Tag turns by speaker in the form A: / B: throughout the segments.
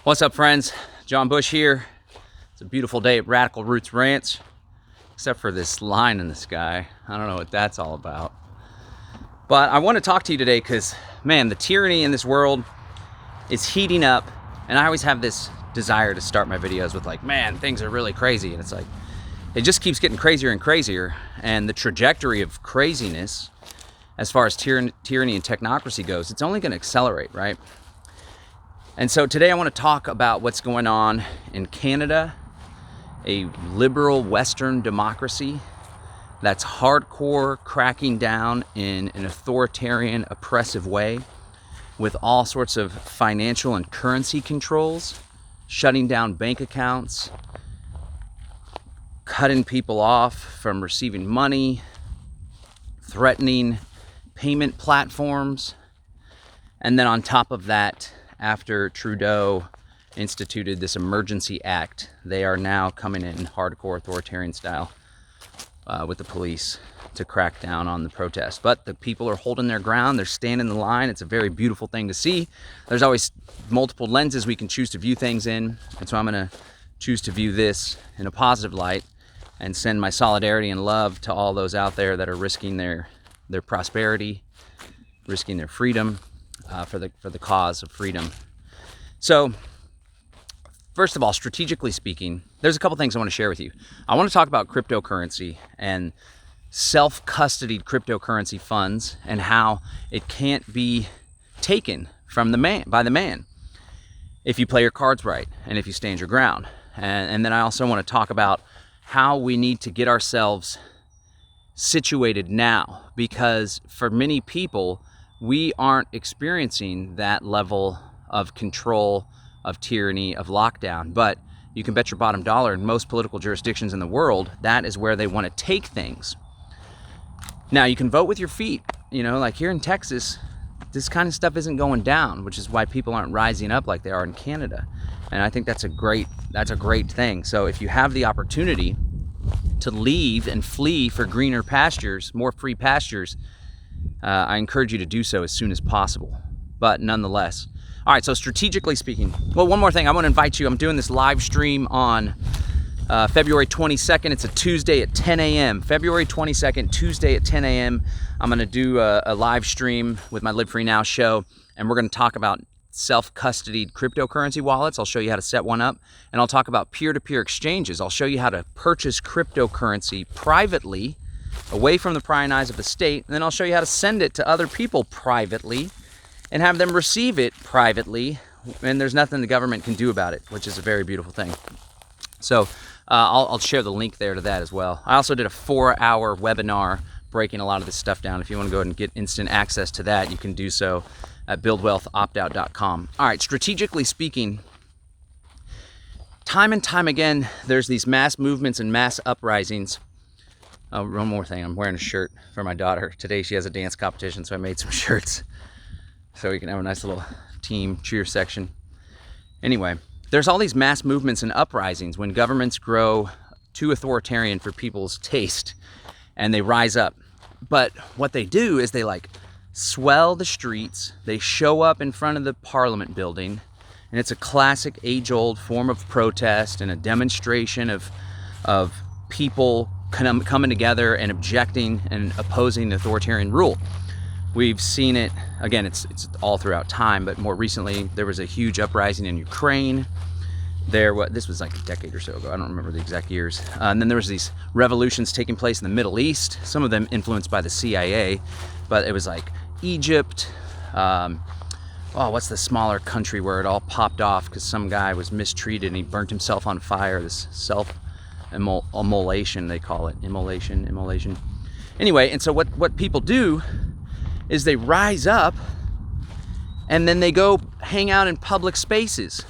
A: What's up, friends? John Bush here. It's a beautiful day at Radical Roots Ranch, except for this line in the sky. I don't know what that's all about. But I want to talk to you today because, man, the tyranny in this world is heating up, and I always have this desire to start my videos with like, man, things are really crazy, and it's like, it just keeps getting crazier and crazier, and the trajectory of craziness, as far as tyranny and technocracy goes, it's only going to accelerate, right? And so today I want to talk about what's going on in Canada, a liberal Western democracy that's hardcore cracking down in an authoritarian, oppressive way with all sorts of financial and currency controls, shutting down bank accounts, cutting people off from receiving money, threatening payment platforms, and then on top of that, after Trudeau instituted this emergency act, they are now coming in hardcore authoritarian style with the police to crack down on the protest. But the people are holding their ground. They're standing in the line. It's a very beautiful thing to see. There's always multiple lenses we can choose to view things in. And so I'm going to choose to view this in a positive light and send my solidarity and love to all those out there that are risking their prosperity, risking their freedom, for the cause of freedom. So, first of all, strategically speaking, there's a couple things I want to share with you. I want to talk about cryptocurrency and self-custodied cryptocurrency funds and how it can't be taken from by the man if you play your cards right and if you stand your ground. And then I also want to talk about how we need to get ourselves situated now, because for many people, we aren't experiencing that level of control, of tyranny, of lockdown. But you can bet your bottom dollar in most political jurisdictions in the world, that is where they want to take things. Now, you can vote with your feet. You know, like here in Texas, this kind of stuff isn't going down, which is why people aren't rising up like they are in Canada. And I think that's a great thing. So if you have the opportunity to leave and flee for greener pastures, more free pastures, I encourage you to do so as soon as possible, but nonetheless. All right, so strategically speaking, well, one more thing, I want to invite you. I'm doing this live stream on February 22nd. It's a Tuesday at 10 a.m. February 22nd, Tuesday at 10 a.m. I'm going to do a live stream with my Live Free Now show, and we're going to talk about self-custodied cryptocurrency wallets. I'll show you how to set one up, and I'll talk about peer-to-peer exchanges. I'll show you how to purchase cryptocurrency privately, away from the prying eyes of the state, and then I'll show you how to send it to other people privately and have them receive it privately, and there's nothing the government can do about it, which is a very beautiful thing. So I'll share the link there to that as well. I also did a 4-hour webinar breaking a lot of this stuff down. If you want to go ahead and get instant access to that, you can do so at buildwealthoptout.com. All right, strategically speaking, time and time again, there's these mass movements and mass uprisings. Oh, one more thing. I'm wearing a shirt for my daughter. Today she has a dance competition, so I made some shirts so we can have a nice little team cheer section. Anyway, there's all these mass movements and uprisings when governments grow too authoritarian for people's taste and they rise up. But what they do is they like swell the streets. They show up in front of the Parliament building, and it's a classic age-old form of protest and a demonstration of people coming together and objecting and opposing authoritarian rule. We've seen it, again, it's all throughout time, but more recently there was a huge uprising in Ukraine. This was like a decade or so ago, I don't remember the exact years. And then there was these revolutions taking place in the Middle East, some of them influenced by the CIA, but it was like Egypt, what's the smaller country where it all popped off because some guy was mistreated and he burnt himself on fire, this immolation, they call it. Immolation. Anyway, and so what people do is they rise up and then they go hang out in public spaces.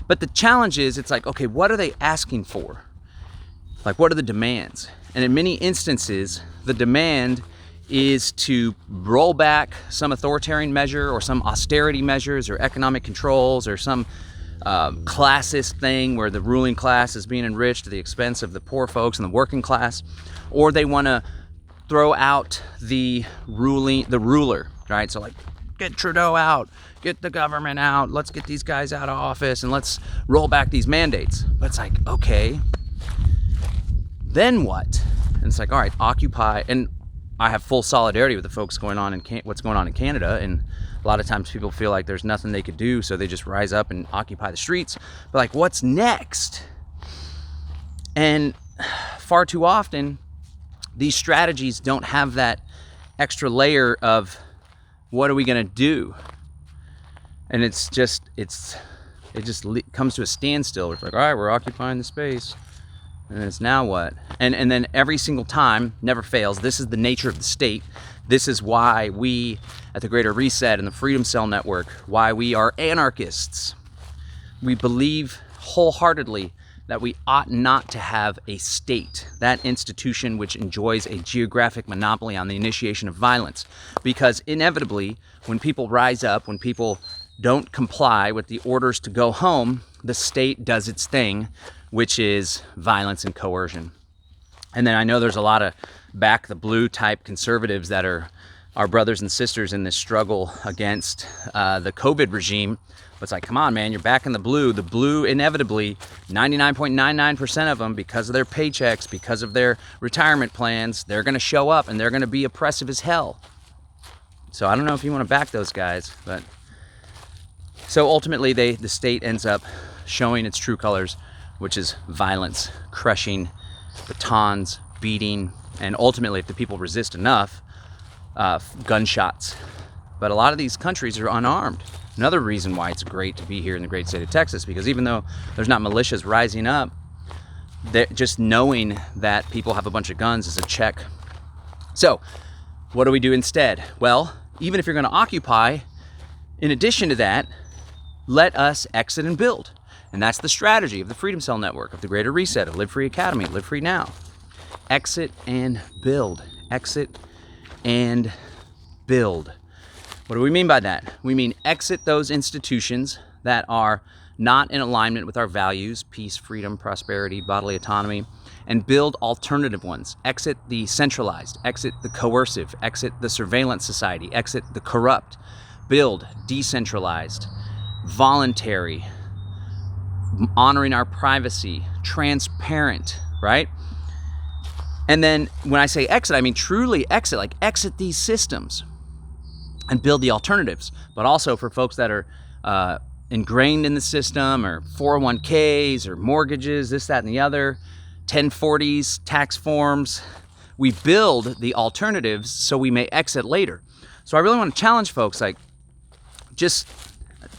A: But the challenge is, it's like, okay, what are they asking for? Like, what are the demands? And in many instances, the demand is to roll back some authoritarian measure or some austerity measures or economic controls or some classist thing where the ruling class is being enriched at the expense of the poor folks and the working class, or they want to throw out the ruler, right? So like get Trudeau out, get the government out, let's get these guys out of office, and let's roll back these mandates. But it's like, okay, then what? And it's like, all right, Occupy. And I have full solidarity with the folks going on in what's going on in Canada. And a lot of times people feel like there's nothing they could do, so they just rise up and occupy the streets. But like, what's next? And far too often, these strategies don't have that extra layer of what are we going to do? And it just comes to a standstill. It's like, all right, we're occupying the space. And it's now what? And then every single time, never fails, this is the nature of the state. This is why we at the Greater Reset and the Freedom Cell Network, why we are anarchists. We believe wholeheartedly that we ought not to have a state, that institution which enjoys a geographic monopoly on the initiation of violence. Because inevitably, when people rise up, when people don't comply with the orders to go home, the state does its thing, which is violence and coercion. And then I know there's a lot of back the blue type conservatives that are our brothers and sisters in this struggle against the COVID regime. But it's like, come on, man, you're back in the blue. The blue, inevitably, 99.99% of them, because of their paychecks, because of their retirement plans, they're going to show up and they're going to be oppressive as hell. So I don't know if you want to back those guys, but so ultimately the state ends up showing its true colors, which is violence, crushing, batons, beating, and ultimately, if the people resist enough, gunshots. But a lot of these countries are unarmed. Another reason why it's great to be here in the great state of Texas, because even though there's not militias rising up, just knowing that people have a bunch of guns is a check. So what do we do instead? Well, even if you're going to occupy, in addition to that, let us exit and build. And that's the strategy of the Freedom Cell Network, of the Greater Reset, of Live Free Academy, Live Free Now. Exit and build. Exit and build. What do we mean by that? We mean exit those institutions that are not in alignment with our values, peace, freedom, prosperity, bodily autonomy, and build alternative ones. Exit the centralized, exit the coercive, exit the surveillance society, exit the corrupt. Build decentralized, voluntary, honoring our privacy, transparent, right? And then when I say exit, I mean truly exit, like exit these systems and build the alternatives. But also for folks that are ingrained in the system, or 401ks or mortgages, this, that, and the other, 1040s, tax forms, we build the alternatives so we may exit later. So I really want to challenge folks, like,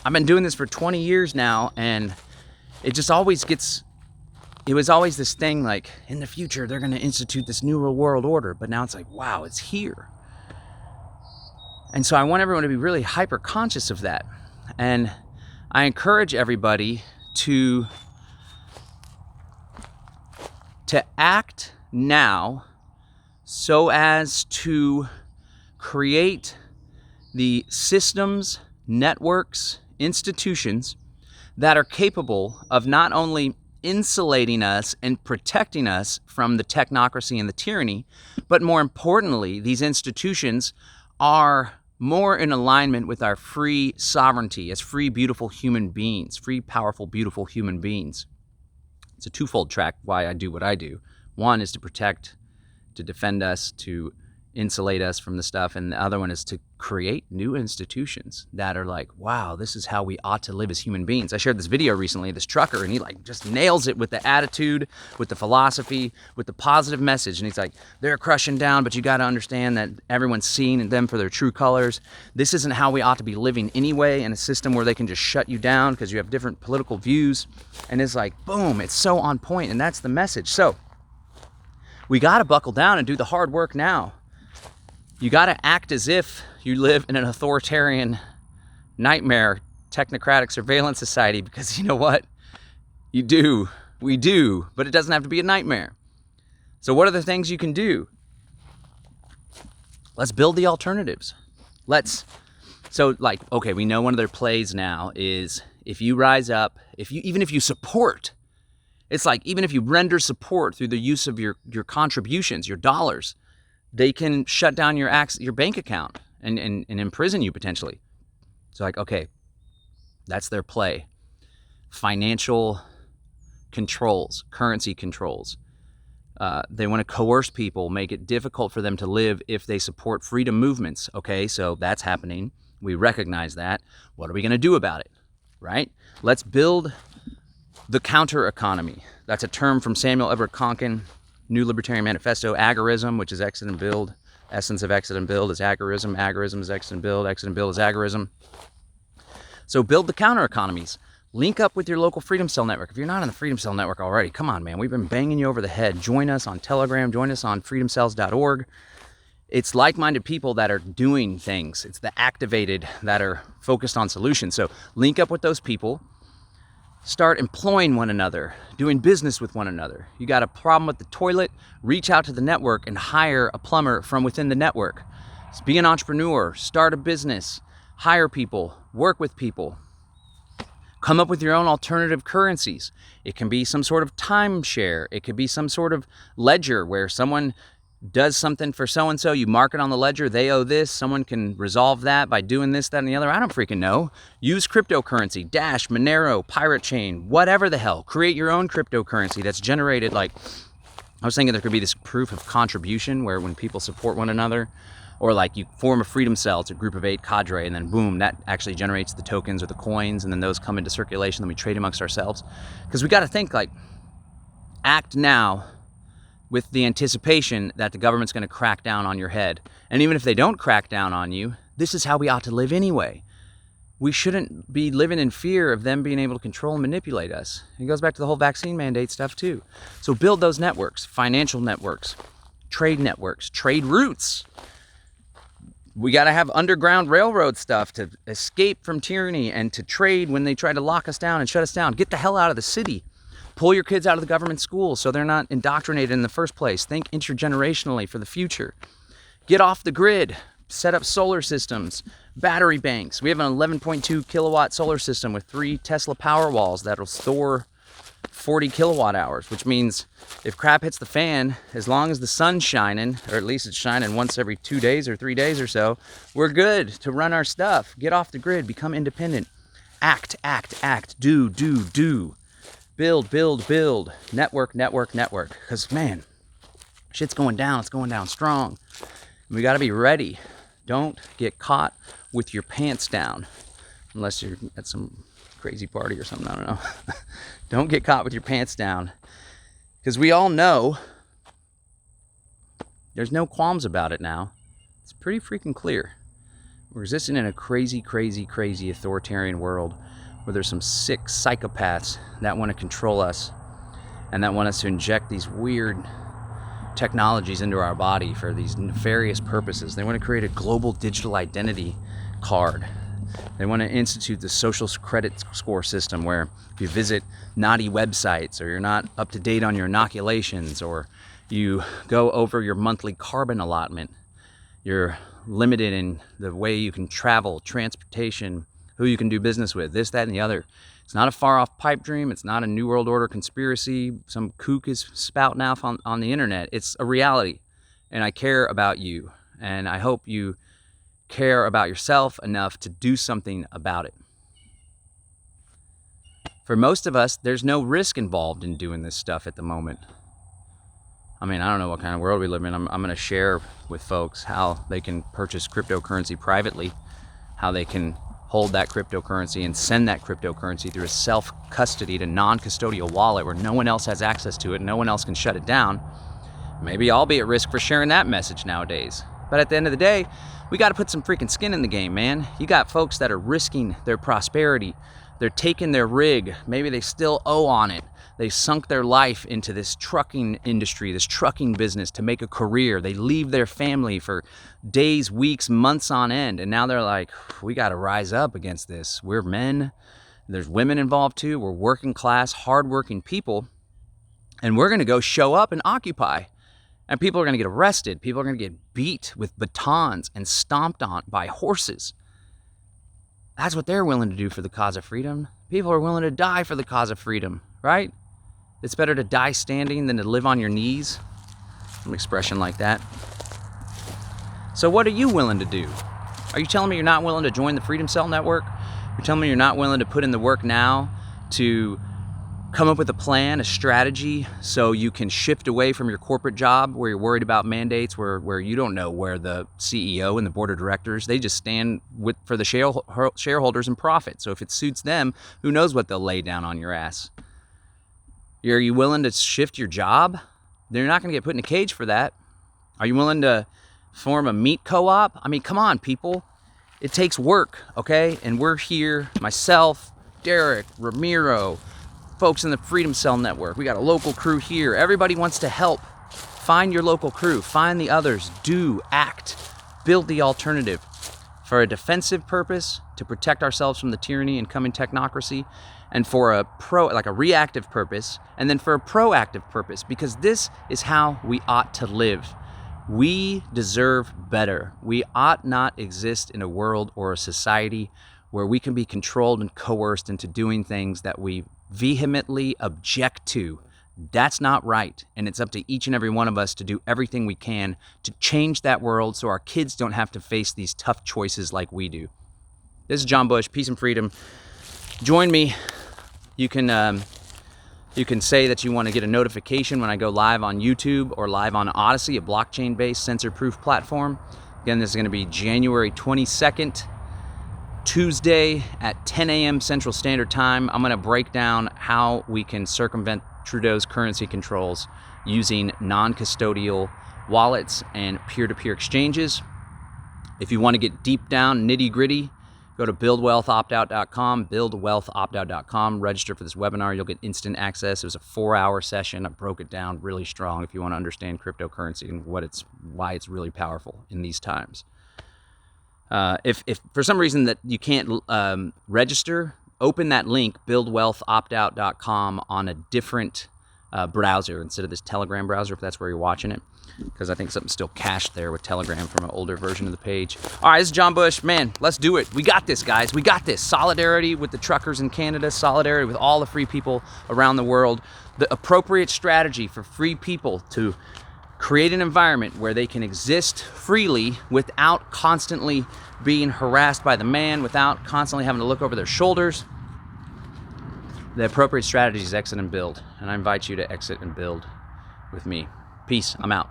A: I've been doing this for 20 years now, and it just always it was always this thing like, in the future, they're going to institute this new world order. But now it's like, wow, it's here. And so I want everyone to be really hyper conscious of that. And I encourage everybody to act now so as to create the systems, networks, institutions that are capable of not only insulating us and protecting us from the technocracy and the tyranny, but more importantly, these institutions are more in alignment with our free sovereignty as free, beautiful human beings, free, powerful, beautiful human beings. It's a twofold track why I do what I do. One is to protect, to defend us, to insulate us from the stuff, and the other one is to create new institutions that are like, wow, this is how we ought to live as human beings. I shared this video recently, this trucker, and he like just nails it with the attitude, with the philosophy, with the positive message. And he's like, they're crushing down, but you got to understand that everyone's seeing them for their true colors. This isn't how we ought to be living anyway, in a system where they can just shut you down because you have different political views. And it's like, boom, it's so on point, and that's the message. So we got to buckle down and do the hard work now. You got to act as if you live in an authoritarian nightmare, technocratic surveillance society, because you know what? You do. We do. But it doesn't have to be a nightmare. So what are the things you can do? Let's build the alternatives. So like, okay, we know one of their plays now is if you rise up, even if you support, it's like, even if you render support through the use of your contributions, your dollars, they can shut down your bank account and imprison you potentially. So like, okay, that's their play. Financial controls, currency controls. They want to coerce people, make it difficult for them to live if they support freedom movements. Okay, so that's happening. We recognize that. What are we going to do about it, right? Let's build the counter economy. That's a term from Samuel Everett Konkin, New Libertarian Manifesto. Agorism, which is exit and build. Essence of exit and build is agorism. Agorism is exit and build. Exit and build is agorism. So build the counter economies. Link up with your local Freedom Cell network. If you're not on the Freedom Cell network already, come on, man. We've been banging you over the head. Join us on Telegram. Join us on freedomcells.org. It's like-minded people that are doing things. It's the activated that are focused on solutions. So link up with those people. Start employing one another, doing business with one another. You got a problem with the toilet, reach out to the network and hire a plumber from within the network. So be an entrepreneur, start a business, hire people, work with people. Come up with your own alternative currencies. It can be some sort of timeshare. It could be some sort of ledger where someone does something for so-and-so, you mark it on the ledger, they owe this, someone can resolve that by doing this, that, and the other. I don't freaking know. Use cryptocurrency, Dash, Monero, Pirate Chain, whatever the hell. Create your own cryptocurrency that's generated like, I was thinking there could be this proof of contribution where when people support one another, or like you form a Freedom Cell, it's a group of 8 cadre, and then boom, that actually generates the tokens or the coins, and then those come into circulation, then we trade amongst ourselves. Because we got to think like, act now with the anticipation that the government's going to crack down on your head. And even if they don't crack down on you, this is how we ought to live anyway. We shouldn't be living in fear of them being able to control and manipulate us. It goes back to the whole vaccine mandate stuff too. So build those networks, financial networks, trade routes. We got to have underground railroad stuff to escape from tyranny and to trade when they try to lock us down and shut us down. Get the hell out of the city. Pull your kids out of the government schools so they're not indoctrinated in the first place. Think intergenerationally for the future. Get off the grid. Set up solar systems, battery banks. We have an 11.2 kilowatt solar system with 3 Tesla Powerwalls that'll store 40 kilowatt hours, which means if crap hits the fan, as long as the sun's shining, or at least it's shining once every 2 days or 3 days or so, we're good to run our stuff. Get off the grid, become independent. Act, do. Build. Network. Because, man, shit's going down. It's going down strong. We got to be ready. Don't get caught with your pants down. Unless you're at some crazy party or something. I don't know. Don't get caught with your pants down. Because we all know there's no qualms about it now. It's pretty freaking clear. We're existing in a crazy authoritarian world where there's some sick psychopaths that want to control us and that want us to inject these weird technologies into our body for these nefarious purposes. They want to create a global digital identity card. They want to institute the social credit score system where if you visit naughty websites or you're not up to date on your inoculations or you go over your monthly carbon allotment, you're limited in the way you can travel, transportation, who you can do business with, this, that, and the other. It's not a far-off pipe dream. It's not a New World Order conspiracy. Some kook is spouting off on the internet. It's a reality, and I care about you, and I hope you care about yourself enough to do something about it. For most of us, there's no risk involved in doing this stuff at the moment. I mean, I don't know what kind of world we live in. I'm going to share with folks how they can purchase cryptocurrency privately, how they can hold that cryptocurrency and send that cryptocurrency through a self-custodied, a non-custodial wallet where no one else has access to it, no one else can shut it down. Maybe I'll be at risk for sharing that message nowadays. But at the end of the day, we got to put some freaking skin in the game, man. You got folks that are risking their prosperity. They're taking their rig. Maybe they still owe on it. They sunk their life into this trucking industry, this trucking business to make a career. They leave their family for days, weeks, months on end. And now they're like, we got to rise up against this. We're men. There's women involved too. We're working class, hardworking people. And we're going to go show up and occupy. And people are going to get arrested. People are going to get beat with batons and stomped on by horses. That's what they're willing to do for the cause of freedom. People are willing to die for the cause of freedom, right? It's better to die standing than to live on your knees. An expression like that. So what are you willing to do? Are you telling me you're not willing to join the Freedom Cell Network? You're telling me you're not willing to put in the work now to come up with a plan, a strategy, so you can shift away from your corporate job where you're worried about mandates, where you don't know where the CEO and the board of directors, they just stand for the shareholders and profit. So if it suits them, who knows what they'll lay down on your ass. Are you willing to shift your job? They're not going to get put in a cage for that. Are you willing to form a meat co-op? I mean, come on, people. It takes work, okay? And we're here, myself, Derek, Ramiro, folks in the Freedom Cell Network. We got a local crew here. Everybody wants to help. Find your local crew. Find the others. Do, act, build the alternative for a defensive purpose to protect ourselves from the tyranny and coming technocracy, and for a reactive purpose, and then for a proactive purpose, because this is how we ought to live. We deserve better. We ought not exist in a world or a society where we can be controlled and coerced into doing things that we vehemently object to. That's not right. And it's up to each and every one of us to do everything we can to change that world so our kids don't have to face these tough choices like we do. This is John Bush, Peace and Freedom. Join me. You can say that you want to get a notification when I go live on YouTube or live on Odyssey, a blockchain-based censor-proof platform. Again, this is going to be January 22nd, Tuesday at 10 a.m. Central Standard Time. I'm going to break down how we can circumvent Trudeau's currency controls using non-custodial wallets and peer-to-peer exchanges. If you want to get deep down, nitty-gritty, go to buildwealthoptout.com, buildwealthoptout.com, register for this webinar. You'll get instant access. It was a 4-hour session. I broke it down really strong if you want to understand cryptocurrency and why it's really powerful in these times. If for some reason that you can't register, open that link, buildwealthoptout.com, on a different browser instead of this Telegram browser, if that's where you're watching it, because I think something's still cached there with Telegram from an older version of the page. All right, this is John Bush. Man, let's do it. We got this, guys. We got this. Solidarity with the truckers in Canada, solidarity with all the free people around the world, the appropriate strategy for free people to create an environment where they can exist freely without constantly being harassed by the man, without constantly having to look over their shoulders. The appropriate strategy is exit and build, and I invite you to exit and build with me. Peace. I'm out.